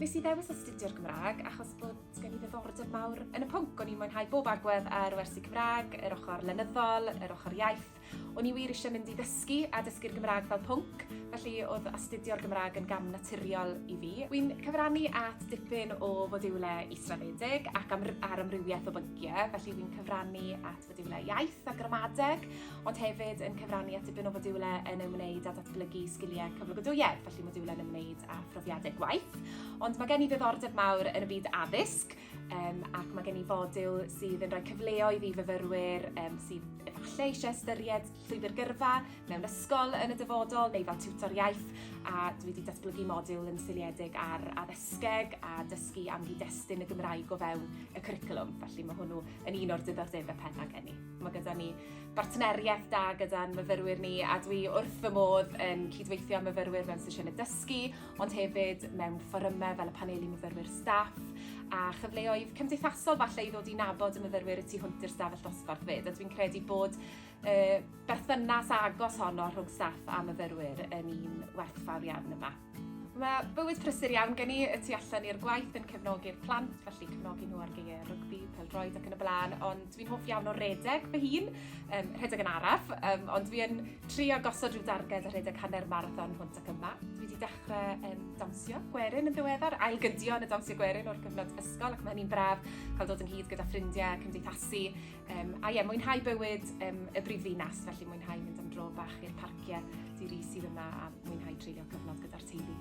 Nes i ddewis astudio'r Gymraeg achos bod gen i ddiddordeb mawr yn y pwnc. O'n i'n mwynhau bob agwedd ar wersi Cymraeg, yr ochr lenyddol, yr ochr iaith. O'n i wir eisiau mynd i ddysgu a dysgu'r Gymraeg fel pwnc, felly oedd astudio'r Gymraeg yn gam naturiol i fi. Wy'n cyfrannu at dipyn o fodiwle israddedig ac ar amrywiaeth o bynciau, felly wy'n cyfrannu at fodiwle iaith a gramadeg, ond hefyd yn cyfrannu at dipyn o fodiwle yn ymwneud â datblygu sgiliau cyflogadwyedd, felly modiwle yn ymwneud â phrofiadau gwaith. Ond mae gen i ddiddordeb mawr yn y byd addysg, ac mae gen i fodiwl sydd yn rhoi cyfleoedd i fyfyrwyr sydd efallai eisiau ystyried llwybr gyrfa mewn ysgol yn y dyfodol neu fel tiwtor iaith, a dwi wedi datblygu modiwl yn seiliedig ar addysgeg a dysgu am gyd-destun y Gymraeg o fewn y cwricwlwm, felly mae hwnnw yn un o'r diddordebau penna gen i. Mae gyda ni bartneriaeth da gyda'n myfyrwyr ni, a dwi wrth fy modd yn cydweithio â myfyrwyr mewn sesiynau dysgu, ond hefyd mewn fforymau fel y paneli myfyrwyr staff a chyfleoedd cymdeithasol falle i ddod i nabod y myfyrwyr y tu hwnt i'r stafell dosbarth fyd. A dwi'n credu bod berthynas agos honno rhwng staff a myfyrwyr yn un werthfawr iawn yma. Mae bywyd prysur iawn gen i y tu allan i'r gwaith yn cefnogi'r plant, felly cefnogi nhw ar geiriau rygbi, pêl-droed ac yn y blaen, ond dwi'n hoff iawn o redeg fy hun, rhedeg yn araf, ond dwi yn trio gosod rhyw darged a rhedeg hanner marathon hwnt ac yma. Dwi wedi dechrau dawnsio gwerin yn ddiweddar, ailgydio yn y dawnsio gwerin o'r cyfnod ysgol, ac mae hynny'n braf cael dod ynghyd gyda ffrindiau, cymdeithasu, a ie, mwynhau bywyd y brifddinas, felly mwynhau mynd am dro bach i'r parciau diri sydd yma a mwynhau treulio cyfnod gyda'r teulu.